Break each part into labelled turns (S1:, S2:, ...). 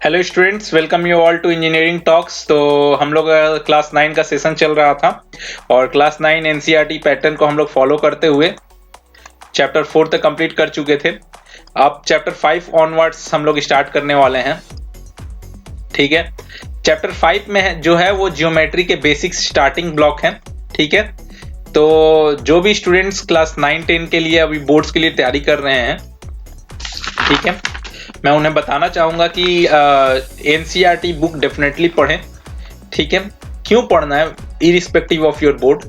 S1: Hello students, welcome you all to engineering talks. तो हम लोग क्लास 9 का सेशन चल रहा था और क्लास 9 एनसीईआरटी पैटर्न को हम लोग फॉलो करते हुए चैप्टर 4 तक कंप्लीट कर चुके थे। अब चैप्टर 5 ऑनवर्ड्स हम लोग स्टार्ट करने वाले हैं। ठीक है, चैप्टर 5 में है जो है वो जियोमेट्री के बेसिक स्टार्टिंग ब्लॉक हैं। ठीक है, तो जो भी स्टूडेंट्स क्लास 9-10 के लिए अभी बोर्ड्स के लिए तैयारी कर रहे हैं, ठीक है, मैं उन्हें बताना चाहूंगा कि एनसीईआरटी बुक डेफिनेटली पढ़ें। ठीक है, क्यों पढ़ना है irrespective of your board.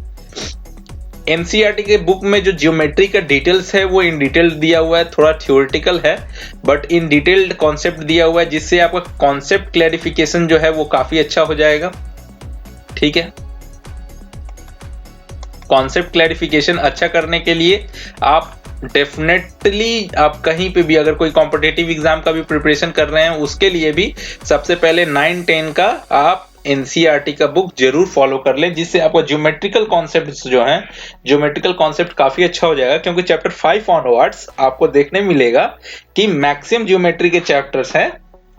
S1: NCERT के बुक में जो जियोमेट्री का डिटेल्स है वो इन डिटेल दिया हुआ है, थोड़ा थ्योरेटिकल है बट इन डिटेल्ड कॉन्सेप्ट दिया हुआ है, जिससे आपका कॉन्सेप्ट क्लैरिफिकेशन जो है वो काफी अच्छा हो जाएगा। ठीक है, कॉन्सेप्ट क्लैरिफिकेशन अच्छा करने के लिए आप डेफिनेटली आप कहीं पे भी अगर कोई कॉम्पिटिटिव एग्जाम का भी प्रिपरेशन कर रहे हैं उसके लिए भी सबसे पहले 9-10 का आप एनसीईआरटी का बुक जरूर फॉलो कर लें, जिससे आपको ज्योमेट्रिकल कॉन्सेप्ट जो हैं, ज्योमेट्रिकल कॉन्सेप्ट काफी अच्छा हो जाएगा। क्योंकि चैप्टर 5 ऑनवर्ड्स आपको देखने मिलेगा कि मैक्सिमम ज्योमेट्री के चैप्टर्स हैं,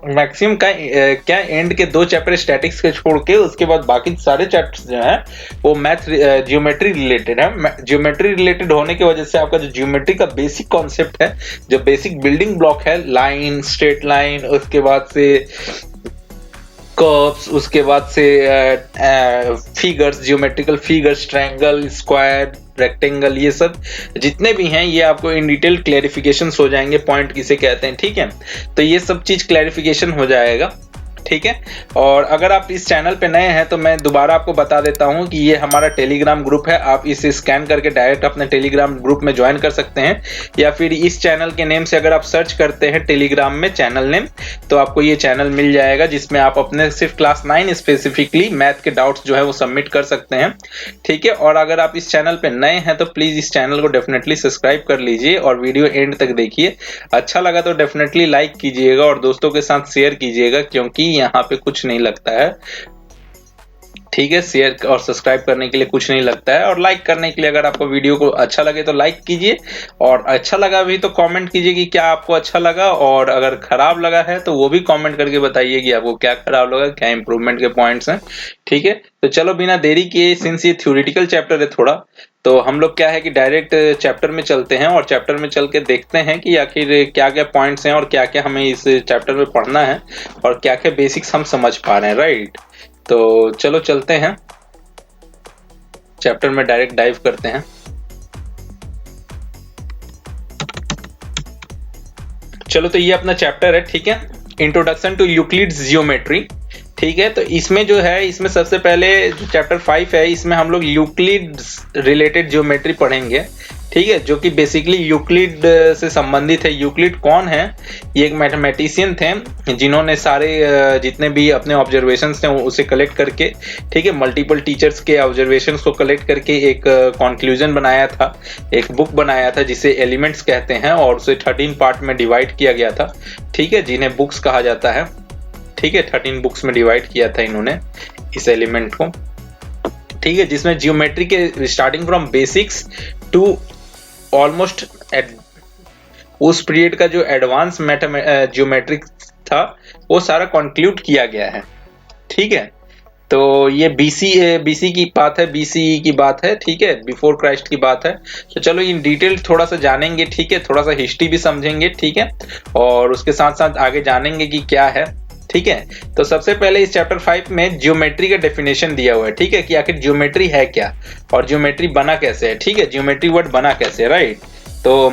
S1: मैक्सिमम का क्या एंड के 2 चैप्टर स्टैटिक्स के छोड़ के उसके बाद बाकी सारे चैप्टर्स जो हैं वो मैथ ज्योमेट्री रिलेटेड है। ज्योमेट्री रिलेटेड होने की वजह से आपका जो ज्योमेट्री का बेसिक कॉन्सेप्ट है, जो बेसिक बिल्डिंग ब्लॉक है, लाइन, स्ट्रेट लाइन, उसके बाद से कर्व्स, उसके बाद से figures, geometrical figures, triangle, square, rectangle, ये सब जितने भी हैं ये आपको इन डिटेल क्लैरिफिकेशन हो जाएंगे। पॉइंट किसे कहते हैं, ठीक है, तो ये सब चीज क्लैरिफिकेशन हो जाएगा। ठीक है, और अगर आप इस चैनल पे नए हैं तो मैं दोबारा आपको बता देता हूं कि ये हमारा टेलीग्राम ग्रुप है। आप इसे स्कैन करके डायरेक्ट अपने टेलीग्राम ग्रुप में ज्वाइन कर सकते हैं, या फिर इस चैनल के नेम से अगर आप सर्च करते हैं टेलीग्राम में चैनल नेम, तो आपको ये चैनल मिल जाएगा, जिसमें आप अपने सिर्फ क्लास 9 स्पेसिफिकली मैथ के डाउट्स जो है वो सबमिट कर सकते हैं। ठीक है, और अगर आप इस चैनल पे नए हैं तो प्लीज इस चैनल को डेफिनेटली सब्सक्राइब कर लीजिए और वीडियो एंड तक देखिए। अच्छा लगा तो डेफिनेटली लाइक कीजिएगा और दोस्तों के साथ शेयर कीजिएगा, क्योंकि यहाँ पे कुछ नहीं लगता है। ठीक है, शेयर और सब्सक्राइब करने के लिए कुछ नहीं लगता है, और लाइक करने के लिए अगर आपको वीडियो को अच्छा लगे तो लाइक कीजिए, और अच्छा लगा भी तो कमेंट कीजिए कि क्या आपको अच्छा लगा, और अगर खराब लगा है तो वो भी कमेंट करके बताइए कि आपको क्या खराब लगा, क्या इंप्रूवमेंट के पॉइंट्स हैं। ठीक है, तो चलो बिना देरी किए, सिंस ये थ्योरेटिकल चैप्टर है थोड़ा, तो हम लोग क्या है कि डायरेक्ट चैप्टर में चलते हैं और चैप्टर में चल के देखते हैं कि आखिर क्या क्या पॉइंट्स हैं और क्या क्या हमें इस चैप्टर में पढ़ना है और क्या क्या बेसिक्स हम समझ पा रहे हैं। राइट, तो चलो चलते हैं चैप्टर में, डायरेक्ट डाइव करते हैं। चलो, तो ये अपना चैप्टर है, ठीक है, इंट्रोडक्शन टू यूक्लिड्स ज्योमेट्री। ठीक है, तो इसमें जो है, इसमें सबसे पहले जो चैप्टर 5 है इसमें हम लोग यूक्लिड्स रिलेटेड ज्योमेट्री पढ़ेंगे। ठीक है, जो कि बेसिकली यूक्लिड से संबंधित है। यूक्लिड कौन है? ये एक मैथमेटिशियन थे जिन्होंने सारे जितने भी अपने ऑब्जर्वेशंस थे उसे कलेक्ट करके, ठीक है, मल्टीपल टीचर्स के ऑब्जर्वेशंस को कलेक्ट करके एक कंक्लूजन बनाया था, एक बुक बनाया था जिसे एलिमेंट्स कहते हैं, और उसे 13 पार्ट में डिवाइड किया गया था। ठीक है, जिन्हें बुक्स कहा जाता है। ठीक है, 13 बुक्स में डिवाइड किया था इन्होंने इस एलिमेंट को। ठीक है, जिसमें जियोमेट्री के starting from basics to almost उस पीरियड का जो एडवांस ज्योमेट्रिक था वो सारा कंक्लूड किया गया है। ठीक है, तो ये बीसी की बात है, बीसी की बात है। ठीक है, बिफोर क्राइस्ट की बात है। तो चलो इन डिटेल थोड़ा सा जानेंगे। ठीक है, थोड़ा सा हिस्ट्री भी समझेंगे। ठीक है, और उसके साथ साथ आगे जानेंगे कि क्या है। ठीक है, तो सबसे पहले इस चैप्टर 5 में ज्योमेट्री का डेफिनेशन दिया हुआ है। ठीक है, कि आखिर ज्योमेट्री है क्या और ज्योमेट्री बना कैसे है। ठीक है, ज्योमेट्री वर्ड बना कैसे है। राइट, तो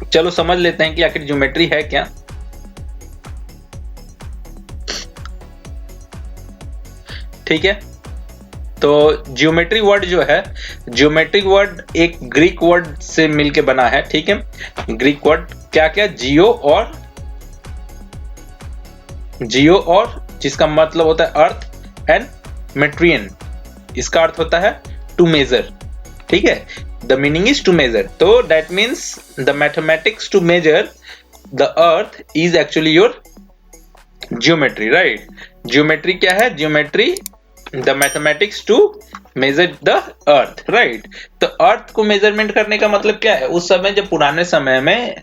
S1: चलो समझ लेते हैं कि आखिर ज्योमेट्री है क्या। ठीक है, तो ज्योमेट्री वर्ड जो है, ज्योमेट्रिक वर्ड एक ग्रीक वर्ड से मिलके बना है। ठीक है, ग्रीक वर्ड क्या क्या, जियो और जिसका मतलब होता है अर्थ, एंड मेट्रियन, इसका अर्थ होता है टू मेजर। ठीक है, the meaning is to measure, तो that means the mathematics to measure the earth is actually your geometry. Right, geometry क्या है? Geometry the mathematics to measure the earth. Right, तो अर्थ को मेजरमेंट करने का मतलब क्या है? उस समय जब पुराने समय में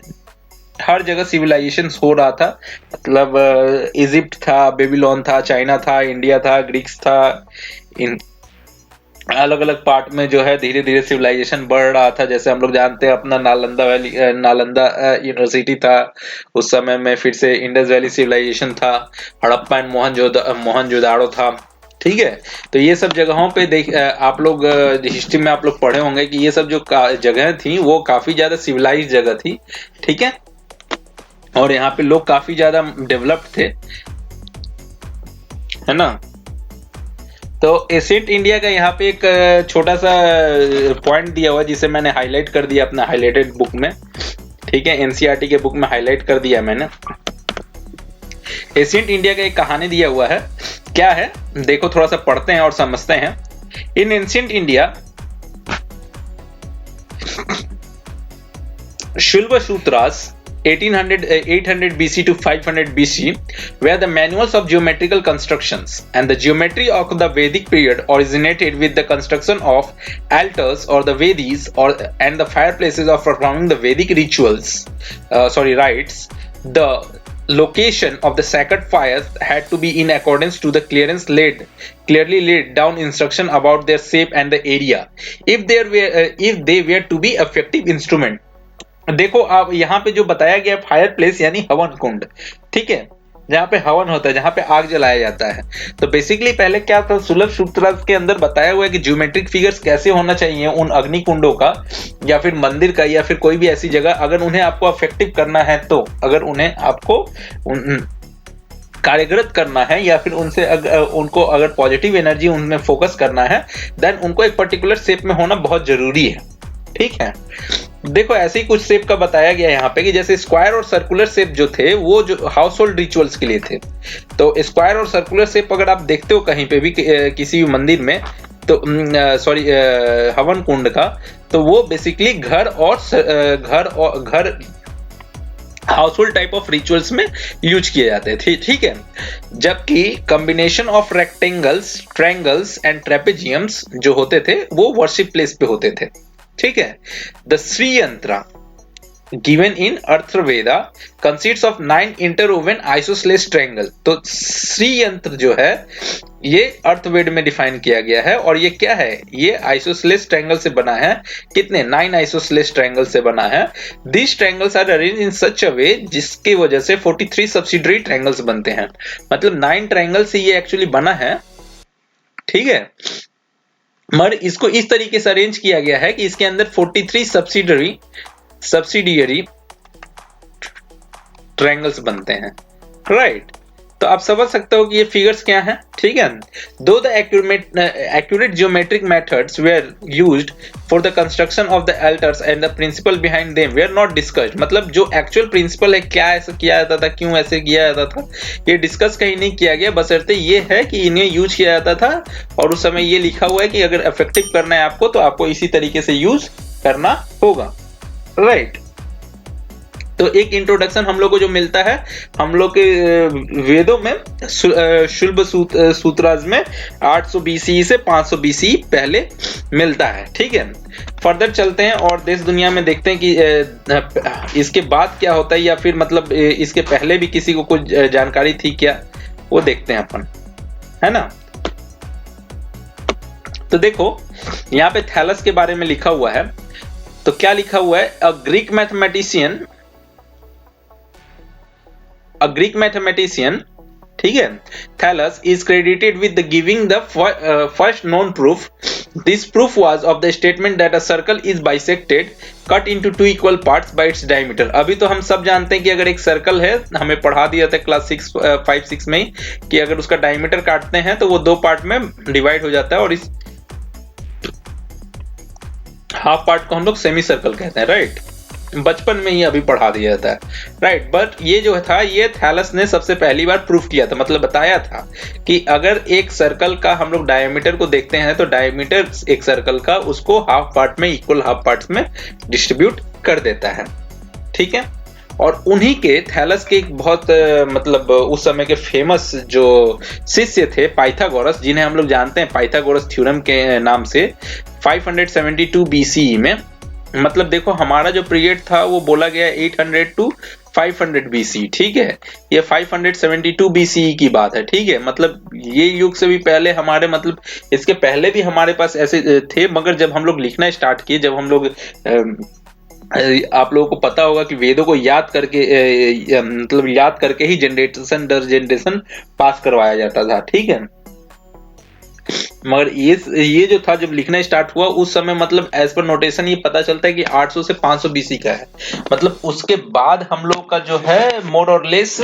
S1: हर जगह सिविलाइजेशन हो रहा था, मतलब इजिप्ट था, बेबीलोन था, चाइना था, इंडिया था, ग्रीक्स था, इन अलग अलग पार्ट में जो है धीरे धीरे सिविलाइजेशन बढ़ रहा था। जैसे हम लोग जानते हैं अपना नालंदा वैली, नालंदा यूनिवर्सिटी था उस समय में, फिर से इंडस वैली सिविलाइजेशन था, हड़प्पा एंड मोहनजोदाड़ो था। ठीक है, तो ये सब जगहों पे आप लोग हिस्ट्री में आप लोग पढ़े होंगे कि ये सब जो जगह थी वो काफी ज्यादा सिविलाइज जगह थी। ठीक है, और यहाँ पे लोग काफी ज्यादा डेवलप्ड थे, है ना। तो एशियंट इंडिया का यहाँ पे एक छोटा सा पॉइंट दिया हुआ जिसे मैंने हाईलाइट कर दिया अपना हाईलाइटेड बुक में। ठीक है, एनसीईआरटी के बुक में हाईलाइट कर दिया मैंने। एशियंट इंडिया का एक कहानी दिया हुआ है, क्या है देखो, थोड़ा सा पढ़ते हैं और समझते हैं। इन ancient India Shulva Sutras 800 BC to 500 BC were the manuals of geometrical constructions, and the geometry of the Vedic period originated with the construction of altars or the Vedis and the fireplaces of performing the Vedic rites. The location of the sacred fires had to be in accordance to the clearly laid down instruction about their shape and the area if they were to be effective instrument। देखो आप यहाँ पे जो बताया गया fire place यानी हवन कुंड, ठीक है, जहाँ पे हवन होता है, जहाँ पे आग जलाया जाता है। तो बेसिकली पहले क्या था, सुलभ सूत्र के अंदर बताया हुआ है कि ज्योमेट्रिक फिगर्स कैसे होना चाहिए उन अग्नि कुंडों का या फिर मंदिर का या फिर कोई भी ऐसी जगह, अगर उन्हें आपको अफेक्टिव करना है, तो अगर उन्हें आपको कार्यगत करना है या फिर उनको अगर पॉजिटिव एनर्जी उनमें फोकस करना है, देन उनको एक पर्टिकुलर शेप में होना बहुत जरूरी है। ठीक है, देखो ऐसे ही कुछ शेप का बताया गया यहाँ पे कि जैसे स्क्वायर और सर्कुलर शेप जो थे वो जो हाउस होल्ड रिचुअल्स के लिए थे। तो स्क्वायर और सर्कुलर शेप अगर आप देखते हो कहीं पे भी किसी भी मंदिर में, तो हवन कुंड का, तो वो बेसिकली घर household type of rituals में यूज किए जाते थे। ठीक है, जबकि combination of rectangles, triangles and trapeziums जो होते थे वो वर्शिप प्लेस पे होते थे। ठीक है, the Shri Yantra given in Atharvaveda consists of 9 interwoven isosceles triangle. तो श्री यंत्र जो है ये अर्थवेद में डिफाइन किया गया है, और ये क्या है, ये आइसोसेलेस ट्रायंगल से बना है। कितने, 9 आइसोसेलेस ट्रायंगल से बना है। This triangles are arranged in such a way जिसकी वजह से 43 सब्सिडरी ट्रायंगल्स बनते हैं। मतलब 9 ट्रायंगल से ये एक्चुअली बना है। ठीक है, मगर इसको इस तरीके से अरेंज किया गया है कि इसके अंदर 43 सब्सिडियरी ट्रायंगल्स बनते हैं। राइट, तो आप समझ सकते हो कि ये फिगर्स क्या हैं। ठीक है, दो the accurate geometric methods where used for the construction of the altars and the principle behind them were not discussed. मतलब जो एक्चुअल प्रिंसिपल है, क्या ऐसा किया जाता था, क्यों ऐसे किया जाता था, ये डिस्कस कहीं नहीं किया गया। बशर्ते ये है कि इन्हें यूज किया जाता था, और उस समय ये लिखा हुआ है कि अगर इफेक्टिव करना है आपको तो आपको इसी तरीके से यूज करना होगा। राइट, तो एक इंट्रोडक्शन हम लोग को जो मिलता है हम लोग के वेदों में शुल्ब सूत्रास में 800 BCE से 500 BCE पहले मिलता है। ठीक है, फर्दर चलते हैं और देश दुनिया में देखते हैं कि इसके बाद क्या होता है, या फिर मतलब इसके पहले भी किसी को कुछ जानकारी थी क्या, वो देखते हैं अपन, है ना। तो देखो यहाँ पे थैलस के बारे में लिखा हुआ है। तो क्या लिखा हुआ है, अ ग्रीक मैथमेटिशियन, ठीक है, Thales is credited with giving the first known proof. This proof was of the statement that a circle is bisected cut into 2 equal parts by its diameter. अभी तो हम सब जानते हैं कि अगर एक सर्कल है, हमें पढ़ा दिया था क्लास 5-6 में ही, कि अगर उसका डायमीटर काटते हैं तो वो 2 पार्ट में डिवाइड हो जाता है, और इस हाफ पार्ट को हम लोग सेमी सर्कल कहते हैं। राइट, बचपन में ही अभी पढ़ा दिया जाता है। राइट, बट ये जो था ये थैलस ने सबसे पहली बार प्रूफ किया था, मतलब बताया था कि अगर एक सर्कल का हम लोग डायमीटर को देखते हैं तो डायमीटर एक सर्कल का उसको हाफ पार्ट में, इक्वल हाफ पार्ट्स में डिस्ट्रीब्यूट कर देता है। ठीक है, और उन्हीं के थैलस के एक बहुत मतलब उस समय के फेमस जो शिष्य थे पाइथागोरस, जिन्हें हम लोग जानते हैं पाइथागोरस थ्योरम के नाम से, 572 BCE में, मतलब देखो हमारा जो पीरियड था वो बोला गया 800 to 500 BC, ठीक है, ये 572 BCE की बात है, ठीक है। मतलब ये युग से भी पहले हमारे, मतलब इसके पहले भी हमारे पास ऐसे थे, मगर जब हम लोग लिखना स्टार्ट किए, जब हम लोग आप लोगों को पता होगा कि वेदों को याद करके मतलब याद करके ही जनरेशन दर जनरेशन पास करवाया जाता था, ठीक है। मगर ये जो था, जब लिखना स्टार्ट हुआ उस समय, मतलब एज पर नोटेशन ये पता चलता है कि 800 से 500 BC का है। मतलब उसके बाद हम लोग का जो है मोर और लेस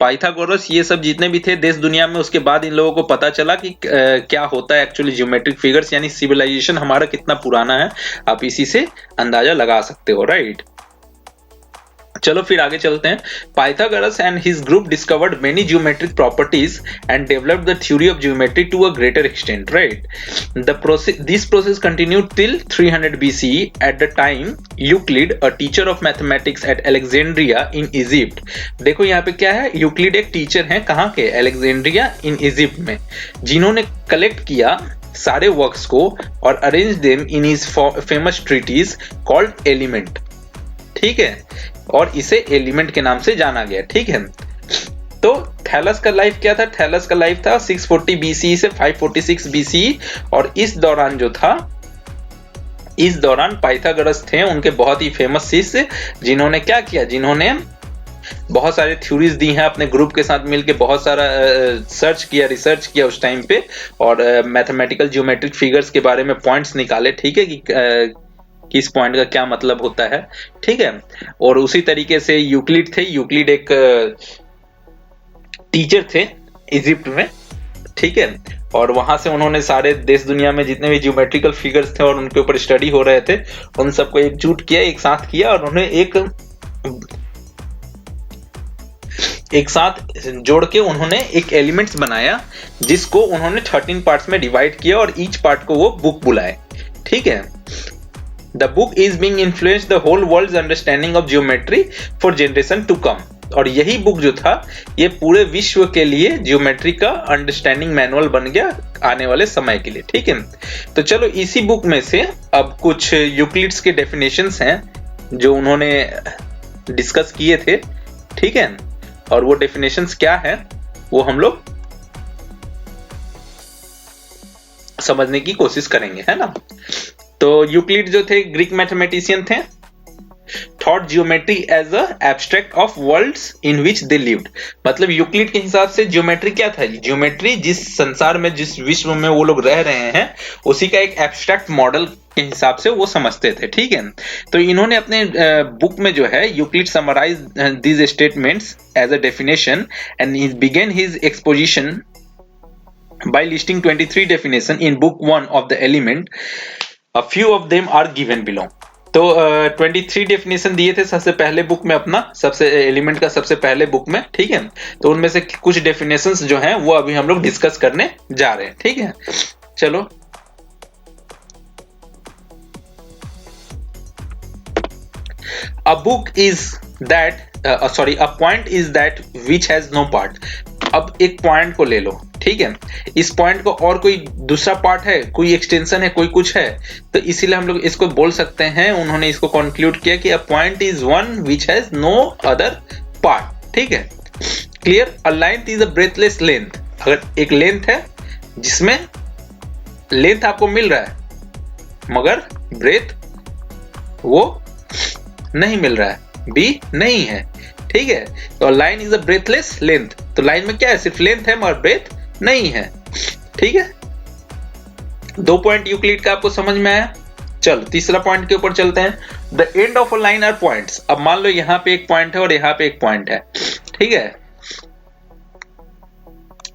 S1: पाइथागोरस ये सब जितने भी थे देश दुनिया में, उसके बाद इन लोगों को पता चला कि क्या होता है एक्चुअली ज्योमेट्रिक फिगर्स, यानी सिविलाइजेशन हमारा कितना पुराना है, आप इसी से अंदाजा लगा सकते हो, राइट। चलो फिर आगे चलते हैं। Pythagoras and his group discovered many geometric properties and developed the theory of geometry to a greater extent, right? This process continued till 300 BCE. At the time, Euclid, a teacher of mathematics at Alexandria in Egypt, देखो यहाँ पे क्या है, Euclid एक teacher हैं, कहाँ के, Alexandria in Egypt में, जिन्होंने कलेक्ट किया सारे वर्क्स को और arrange them in his famous treatise called element, ठीक है, और इसे एलिमेंट के नाम से जाना गया, ठीक है। तो थैलस का लाइफ क्या था, थैलस का लाइफ था 640 BCE से 546 BCE, और इस दौरान जो था, इस दौरान पाइथागोरस थे उनके बहुत ही फेमस शिष्य, जिन्होंने क्या किया, जिन्होंने बहुत सारे थ्योरीज दी हैं अपने ग्रुप के साथ मिलके, बहुत सारा सर्च किया, रिसर्च किया उस टाइम पे, और मैथमेटिकल ज्योमेट्रिक फिगर्स के बारे में पॉइंट्स निकाले, ठीक है, कि किस पॉइंट का क्या मतलब होता है, ठीक है। और उसी तरीके से यूक्लिड थे, यूक्लिड एक टीचर थे इजिप्ट में, ठीक है, और वहां से उन्होंने सारे देश दुनिया में जितने भी ज्योमेट्रिकल फिगर्स थे और उनके ऊपर स्टडी हो रहे थे, उन सबको एकजुट किया, एक साथ किया, और उन्होंने एक साथ जोड़ के उन्होंने एक एलिमेंट्स बनाया, जिसको उन्होंने 13 पार्ट्स में डिवाइड किया, और ईच पार्ट को वो बुक बुलाए, ठीक है। The book is being influenced the whole world's understanding of geometry for generation to come. और यही बुक जो था, ये पूरे विश्व के लिए ज्योमेट्री का अंडरस्टैंडिंग मैनुअल बन गया आने वाले समय के लिए, ठीक है। तो चलो इसी बुक में से अब कुछ यूक्लिड्स के डेफिनेशंस हैं जो उन्होंने डिस्कस किए थे, ठीक है, और वो डेफिनेशंस क्या है वो हम लोग समझने की कोशिश करेंगे, है ना। तो यूक्लिड जो थे ग्रीक मैथमेटिशियन थे, thought geometry as a abstract of worlds in which they lived. मतलब यूक्लिड के हिसाब से ज्योमेट्री क्या था, ज्योमेट्री जिस संसार में, जिस विश्व में वो लोग रह रहे हैं, उसी का एक एब्स्ट्रैक्ट मॉडल के हिसाब से वो समझते थे, ठीक है। तो इन्होंने अपने बुक में जो है Euclid summarise these statements as a definition and he begin his exposition by listing 23 definition in book 1 of the element. A few of them are given below. तो 23 डेफिनेशन दिए थे सबसे पहले बुक में, अपना सबसे एलिमेंट का सबसे पहले बुक में, ठीक है। तो उनमें से कुछ डेफिनेशंस जो हैं वो अभी हम लोग डिस्कस करने जा रहे हैं, ठीक है। चलो a book is that a point is that which has no part. अब एक पॉइंट को ले लो, ठीक है, इस पॉइंट को और कोई दूसरा पार्ट है, कोई एक्सटेंशन है, कोई कुछ है, तो इसीलिए हम लोग इसको बोल सकते हैं, उन्होंने इसको कंक्लूड किया कि a point is one which has no other part, ठीक है। Clear. A length is a breathless length. अगर एक लेंथ है जिसमें लेंथ आपको मिल रहा है मगर ब्रेथ वो नहीं मिल रहा है, बी नहीं है, ठीक है। तो line is a breathless length. तो लाइन में क्या है, सिर्फ लेंथ है मगर ब्रेथ नहीं है, ठीक है। 2 पॉइंट यूक्लिड का आपको समझ में आया। चलो तीसरा पॉइंट के ऊपर चलते हैं। The end of a line are points. अब मान लो यहाँ पे एक पॉइंट है और यहाँ पे एक पॉइंट है, ठीक है।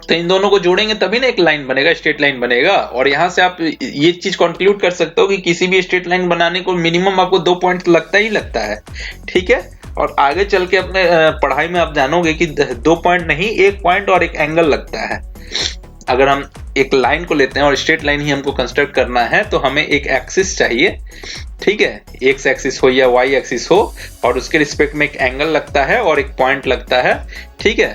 S1: तो इन दोनों को जोड़ेंगे तभी ना एक लाइन बनेगा, स्ट्रेट लाइन बनेगा। और यहां से आप ये चीज कंक्लूड कर सकते हो कि किसी भी स्ट्रेट लाइन बनाने को मिनिमम आपको 2 पॉइंट लगता ही लगता है, ठीक है। और आगे चल के अपने पढ़ाई में आप जानोगे कि 2 पॉइंट नहीं, 1 पॉइंट और एक एंगल लगता है। अगर हम एक लाइन को लेते हैं और स्ट्रेट लाइन ही हमको कंस्ट्रक्ट करना है तो हमें एक एक्सिस चाहिए, ठीक है, एक्स एक्सिस हो या वाई एक्सिस हो, और उसके रिस्पेक्ट में एक एंगल लगता है और एक पॉइंट लगता है, ठीक है।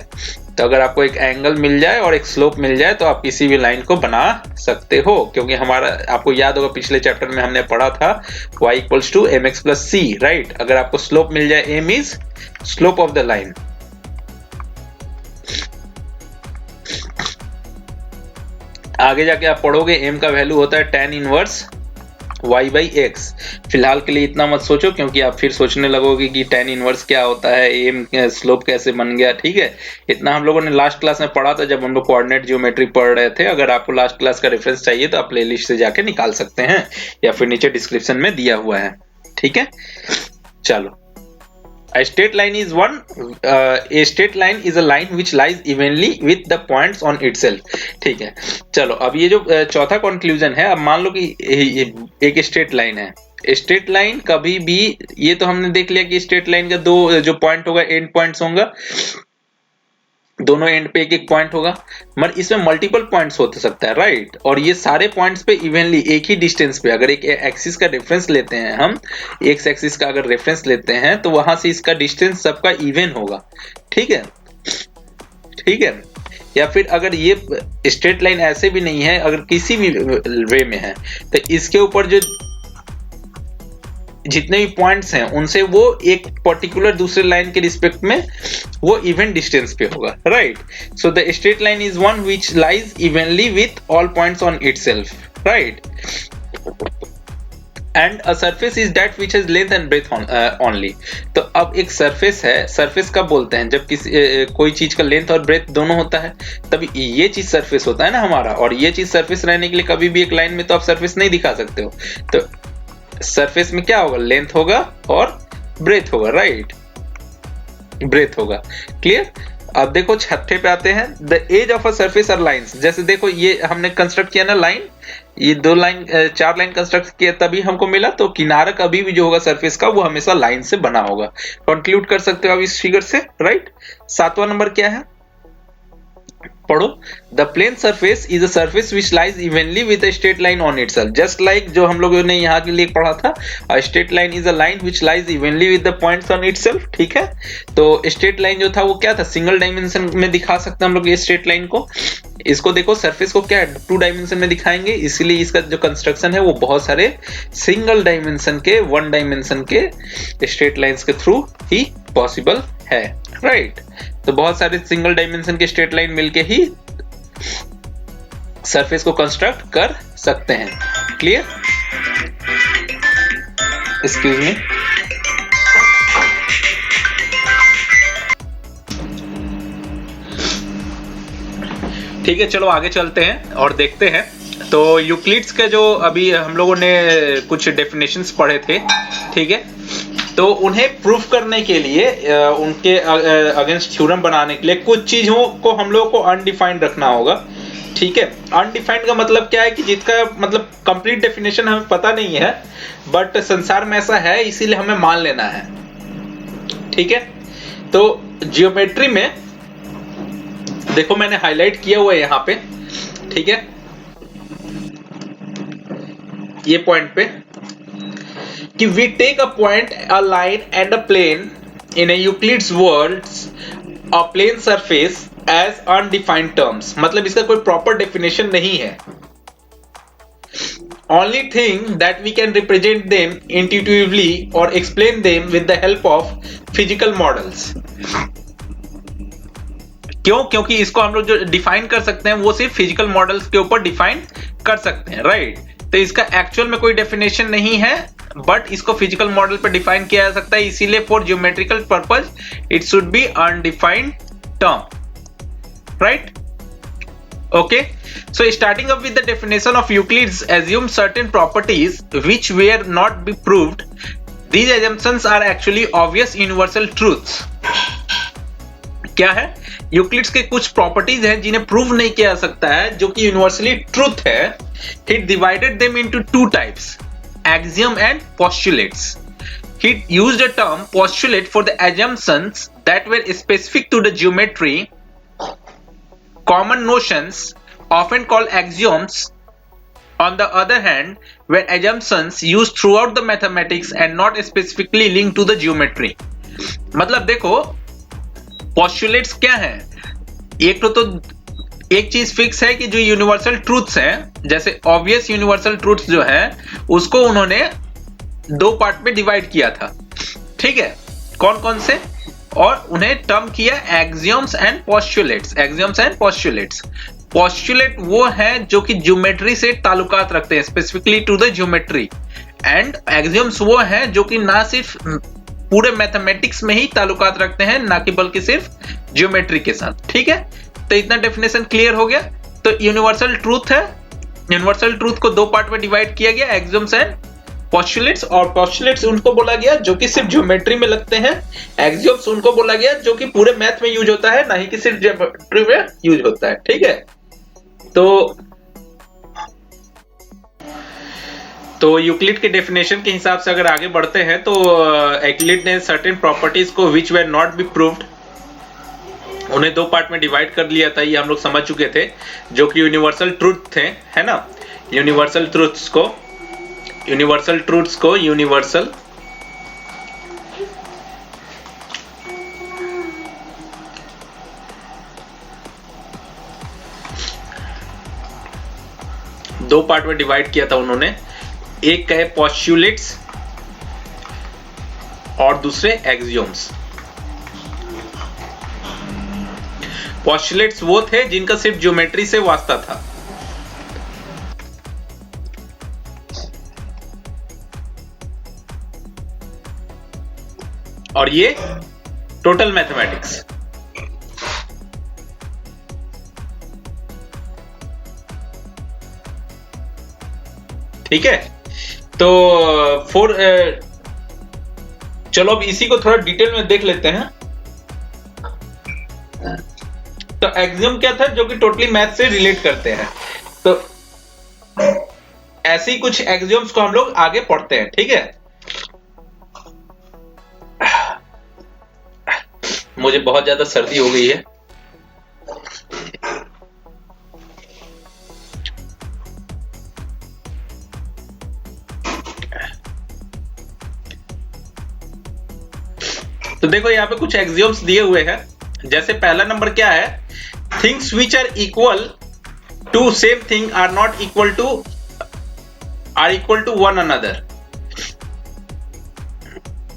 S1: तो अगर आपको एक एंगल मिल जाए और एक स्लोप मिल जाए तो आप किसी भी लाइन को बना सकते हो, क्योंकि हमारा आपको याद होगा पिछले चैप्टर में हमने पढ़ा था y equals to mx plus c, right. अगर आपको स्लोप मिल जाए, m is slope of the line. आगे जाके आप पढ़ोगे m का वैल्यू होता है tan inverse y by x। फिलहाल के लिए इतना मत सोचो, क्योंकि आप फिर सोचने लगोगे कि tan इनवर्स क्या होता है, m स्लोप कैसे बन गया, ठीक है। इतना हम लोगों ने लास्ट क्लास में पढ़ा था जब हम लोग कोऑर्डिनेट ज्योमेट्री पढ़ रहे थे। अगर आपको लास्ट क्लास का रेफरेंस चाहिए तो आप प्लेलिस्ट से जाके निकाल सकते हैं, या फिर नीचे डिस्क्रिप्शन में दिया हुआ है, ठीक है। चलो, A straight line is a straight line is a line which lies evenly with the points on itself। ठीक है, चलो अब ये जो चौथा कंक्लूजन है, अब मान लो कि एक स्ट्रेट लाइन है। स्ट्रेट लाइन कभी भी, ये तो हमने देख लिया कि स्ट्रेट लाइन का दो जो पॉइंट होगा एंड पॉइंट्स होगा, दोनों एंड पे एक एक पॉइंट होगा, मगर इसमें मल्टीपल पॉइंट्स हो सकता है, राइट। और ये सारे पॉइंट्स पे इवनली एक ही डिस्टेंस पे, अगर एक एक्सिस का रेफरेंस लेते हैं हम, एक्स एक्सिस का अगर रेफरेंस लेते हैं तो वहां से इसका डिस्टेंस सबका इवन होगा, ठीक है, ठीक है। या फिर अगर ये स्ट्रेट लाइन ऐसे भी नहीं है, अगर किसी भी वे में है, तो इसके ऊपर जो जितने भी पॉइंट्स हैं उनसे वो एक पर्टिकुलर दूसरे लाइन के रिस्पेक्ट में वो इवन डिस्टेंस पे होगा, right. So the straight line is one which lies evenly with all points on itself, right. And a surface is that which has length and breadth only. तो अब एक surface है, surface कब बोलते हैं, जब किसी कोई चीज का लेंथ और ब्रेथ दोनों होता है, तब ये चीज सरफेस होता है ना हमारा। और ये चीज सरफेस रहने के लिए कभी भी एक लाइन में तो आप सरफेस नहीं दिखा सकते हो, तो सरफेस में क्या होगा, लेंथ होगा और ब्रेथ होगा, राइट, ब्रेथ होगा, क्लियर। अब देखो छठे पे आते हैं, the edge of a surface are lines. जैसे देखो ये हमने कंस्ट्रक्ट किया ना लाइन, ये दो लाइन चार लाइन कंस्ट्रक्ट किया तभी हमको मिला, तो किनारा कभी भी जो होगा सरफेस का वो हमेशा लाइन से बना होगा। कंक्लूड कर सकते हो आप इस फिगर से, राइट। सातवां नंबर क्या है, पढ़ो, the plane surface is a surface which lies evenly with a straight line on itself. Just like जो हम लोगों ने यहाँ के लिए पढ़ा था, a straight line is a line which lies evenly with the points on itself, ठीक है। तो स्ट्रेट लाइन जो था वो क्या था, सिंगल डायमेंशन में दिखा सकते हैं हम लोग ये स्ट्रेट लाइन को। इसको देखो सरफेस को क्या है, 2 डायमेंशन में दिखाएंगे, इसलिए इसका जो कंस्ट्रक्शन है वो बहुत सारे सिंगल डायमेंशन के, 1 डायमेंशन के स्ट्रेट लाइंस के थ्रू ही पॉसिबल है, राइट। तो बहुत सारे सिंगल डायमेंशन के स्ट्रेट लाइन मिलके ही सरफेस को कंस्ट्रक्ट कर सकते हैं, क्लियर। एक्सक्यूज मी, ठीक है, चलो आगे चलते हैं और देखते हैं। तो यूक्लिड्स के जो अभी हम लोगों ने कुछ डेफिनेशंस पढ़े थे, ठीक है, तो उन्हें प्रूफ करने के लिए, उनके अगेंस्ट थ्योरम बनाने के लिए कुछ चीजों को हम लोगों को अनडिफाइंड रखना होगा, ठीक है। अनडिफाइंड का मतलब क्या है कि जिसका मतलब कंप्लीट डेफिनेशन हमें पता नहीं है, बट संसार में ऐसा है इसीलिए हमें मान लेना है, ठीक है। तो जियोमेट्री में देखो मैंने हाईलाइट किया हुआ है यहाँ पे, ठीक है, ये पॉइंट पे, कि we take a point, a line and a plane in a Euclid's words, a plane surface as undefined terms। मतलब इसका कोई प्रॉपर डेफिनेशन नहीं है। Only thing that we can represent them intuitively or explain them with the help of physical models। क्यों? क्योंकि इसको हम लोग जो डिफाइन कर सकते हैं वो सिर्फ फिजिकल मॉडल्स के ऊपर डिफाइन कर सकते हैं, राइट। तो इसका एक्चुअल में कोई डेफिनेशन नहीं है, बट इसको फिजिकल मॉडल पे डिफाइन किया जा सकता है, इसीलिए for geometrical purpose it should be undefined term, right. Okay, so starting up with the definition of Euclid's assume certain properties which were not be proved. These assumptions are actually obvious universal truths। क्या है, Euclid's के कुछ properties हैं जिन्हें prove नहीं किया जा सकता है, जो कि यूनिवर्सली ट्रूथ है। He divided them into 2 types, axiom and postulates। He used the term postulate for the assumptions that were specific to the geometry, common notions often called axioms, on the other hand, were assumptions used throughout the mathematics and not specifically linked to the geometry। मतलब देखो postulates क्या हैं, एक तो एक चीज fix है कि जो यूनिवर्सल ट्रूथ्स हैं, जैसे ऑब्वियस यूनिवर्सल ट्रूथ्स जो है उसको उन्होंने दो पार्ट में डिवाइड किया था, ठीक है, कौन कौन से, और उन्हें टर्म किया axioms and postulates. Axioms and postulates, postulate वो है जो कि ज्योमेट्री से ताल्लुकात रखते हैं, specifically to the geometry, and axioms वो हैं जो कि ना सिर्फ पूरे मैथमेटिक्स में ही ताल्लुकात रखते हैं, ना कि बल्कि सिर्फ ज्योमेट्री के साथ, ठीक है। तो इतना डेफिनेशन क्लियर हो गया। तो यूनिवर्सल ट्रूथ है, यूनिवर्सल ट्रूथ को दो पार्ट में डिवाइड किया गया, एक्सियोम्स एंड पोस्टुलेट्स, और पोस्टुलेट्स उनको बोला गया जो कि सिर्फ ज्योमेट्री में लगते हैं, एक्सियोम्स उनको बोला गया जो कि पूरे मैथ में यूज होता है, ना ही कि सिर्फ ज्योमेट्री में यूज होता है, ठीक है। तो यूक्लिड के डेफिनेशन के हिसाब से अगर आगे बढ़ते हैं तो यूक्लिड ने सर्टेन प्रॉपर्टीज को विच वर नॉट बी प्रूव्ड, उन्हें दो पार्ट में डिवाइड कर लिया था, ये हम लोग समझ चुके थे, जो कि यूनिवर्सल ट्रूथ थे, है ना। यूनिवर्सल ट्रूथ्स को यूनिवर्सल दो पार्ट में डिवाइड किया था उन्होंने, एक कहे पोस्टुलेट्स और दूसरे एक्सियोम्स। पोस्टुलेट्स वो थे जिनका सिर्फ ज्योमेट्री से वास्ता था, और ये टोटल मैथमेटिक्स, ठीक है। तो चलो अब इसी को थोड़ा डिटेल में देख लेते हैं। तो एक्सियम क्या था, जो कि टोटली मैथ से रिलेट करते हैं। तो ऐसे ही कुछ एक्सियम्स को हम लोग आगे पढ़ते हैं, ठीक है। मुझे बहुत ज्यादा सर्दी हो गई है। तो देखो यहाँ पे कुछ एक्सियम्स दिए हुए हैं। जैसे पहला नंबर क्या है, things which are equal to same thing are not equal to one another.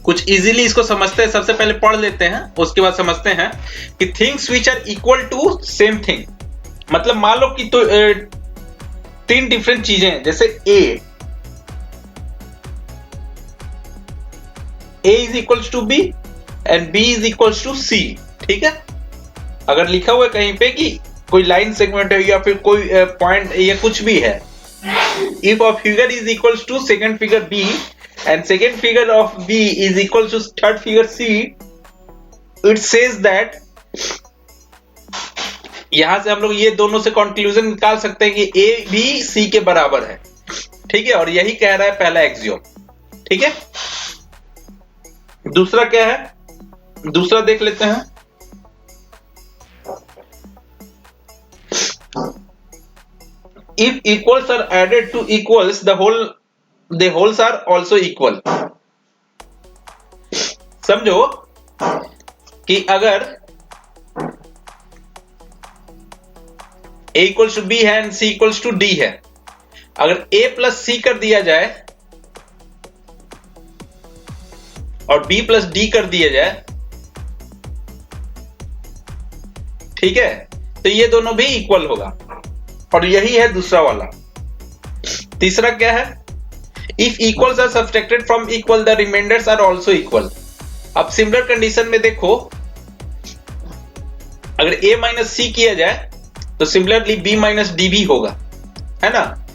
S1: कुछ इजीली इसको समझते हैं, सबसे पहले पढ़ लेते हैं, उसके बाद समझते हैं कि things which are equal to same thing, मतलब मान लो कि तो तीन डिफरेंट चीजें हैं, जैसे A is equals to B and B is equals to C, ठीक है। अगर लिखा हुआ है कहीं पे कि कोई लाइन सेगमेंट है या फिर कोई पॉइंट या कुछ भी है, if a figure is equals to second figure B and second figure of B is equal to third figure C, it says that, यहां से हम लोग ये दोनों से कंक्लूजन निकाल सकते हैं कि A भी C के बराबर है, ठीक है। और यही कह रहा है पहला एक्सियोम, ठीक है। दूसरा क्या है, दूसरा देख लेते हैं। If equals are added to equals, the holes are also equal। समझो कि अगर a इक्वल्स टू b है and c equals to d है, अगर a प्लस c कर दिया जाए और b प्लस d कर दिया जाए, ठीक है, तो ये दोनों भी इक्वल होगा, और यही है दूसरा वाला। तीसरा क्या है, If equals are subtracted from equal, the remainders are also equal। अब सिमिलर कंडीशन में देखो, अगर a माइनस सी किया जाए तो सिमिलरली b माइनस डी भी होगा, है ना।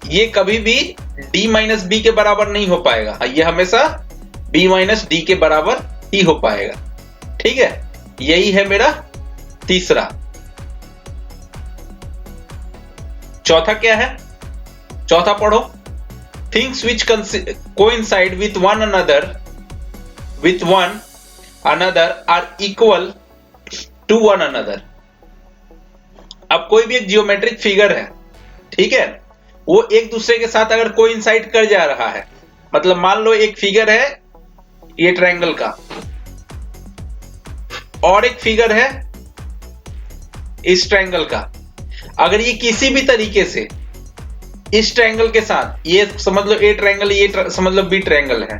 S1: ये कभी भी d माइनस बी के बराबर नहीं हो पाएगा, ये हमेशा b माइनस डी के बराबर ही हो पाएगा, ठीक है। यही है मेरा तीसरा। चौथा क्या है, चौथा पढ़ो। Things which coincide with one another are equal to one another। अब कोई भी एक जियोमेट्रिक फिगर है, ठीक है, वो एक दूसरे के साथ अगर कोइंसाइड कर जा रहा है, मतलब मान लो एक फिगर है ये ट्रायंगल का, और एक फिगर है इस ट्रायंगल का, अगर ये किसी भी तरीके से इस ट्रायंगल के साथ, ये समझ लो ए ट्रायंगल, ये समझ लो बी ट्रायंगल है,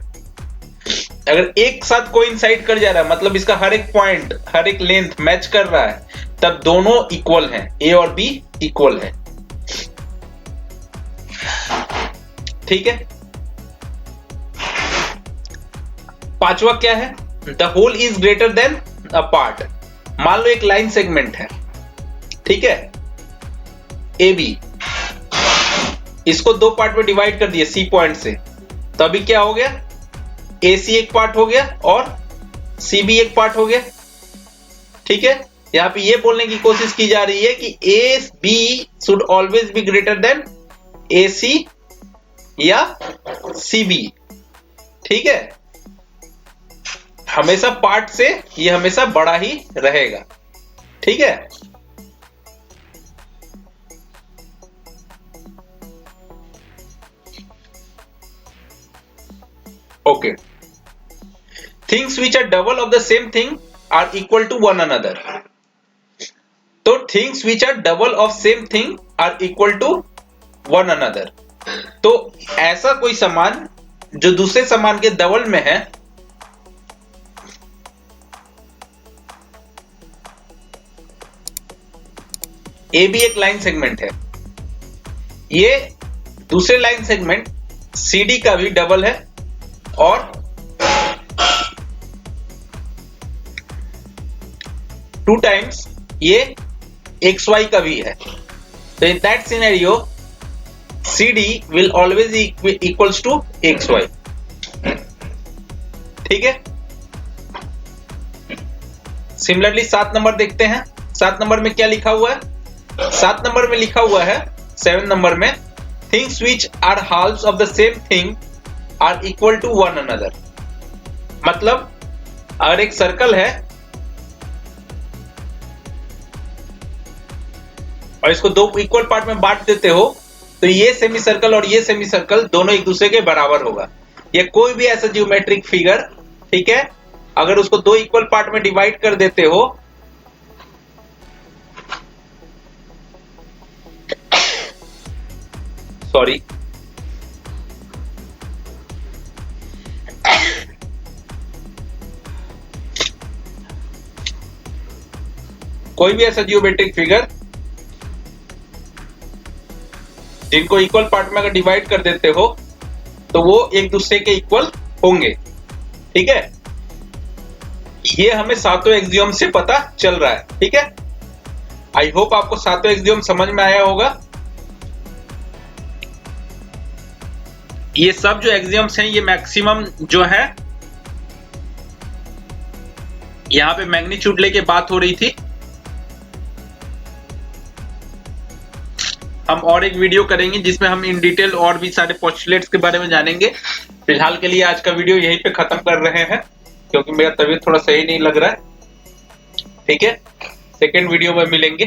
S1: अगर एक साथ कोइंसाइड कर जा रहा है, मतलब इसका हर एक पॉइंट, हर एक लेंथ मैच कर रहा है, तब दोनों इक्वल हैं, ए और बी इक्वल है। ठीक है। पांचवा क्या है? The whole is greater than a part. मान लो एक लाइन सेगमेंट है, ठीक है, ए बी, इसको दो पार्ट में डिवाइड कर दिया सी पॉइंट से, तो अभी क्या हो गया? ए सी एक पार्ट हो गया और सी बी एक पार्ट हो गया। ठीक है। यहां पे ये बोलने की कोशिश की जा रही है कि A B should always be greater than A C या सी बी। ठीक है, हमेशा पार्ट से ये हमेशा बड़ा ही रहेगा। ठीक है। Okay. Things which are double of the same thing are equal to one another. तो things which are double of same thing are equal to one another. तो ऐसा कोई सामान जो दूसरे सामान के डबल में है, ए भी एक लाइन सेगमेंट है, ये दूसरे लाइन सेगमेंट सी डी का भी डबल है और टू टाइम्स ये एक्स वाई का भी है। तो in that scenario C D will always equals to X Y. ठीक है। सिमिलरली 7 नंबर देखते हैं। 7 नंबर में क्या लिखा हुआ है? 7 नंबर में लिखा हुआ है 7 नंबर में, things which are halves of the same thing are equal to one another. मतलब अगर एक सर्कल है और इसको दो इक्वल पार्ट में बांट देते हो, तो ये सेमी सर्कल और ये सेमी सर्कल दोनों एक दूसरे के बराबर होगा। या कोई भी ऐसा ज्योमेट्रिक फिगर, ठीक है, अगर उसको दो इक्वल पार्ट में डिवाइड कर देते हो, सॉरी, कोई भी ऐसा जियोमेट्रिक फिगर जिनको इक्वल पार्ट में अगर डिवाइड कर देते हो तो वो एक दूसरे के इक्वल होंगे। ठीक है। ये हमें सातों एक्सियोम से पता चल रहा है। ठीक है। आई होप आपको सातों एक्सियोम समझ में आया होगा। ये सब जो एक्सियोम्स हैं, ये मैक्सिमम जो है, यहां पे मैग्नीट्यूड लेके बात हो रही थी। हम और एक वीडियो करेंगे जिसमें हम इन डिटेल और भी सारे पोस्टुलेट्स के बारे में जानेंगे। फिलहाल के लिए आज का वीडियो यहीं पे खत्म कर रहे हैं, क्योंकि मेरा तबीयत थोड़ा सही नहीं लग रहा है। ठीक है। सेकेंड वीडियो में मिलेंगे।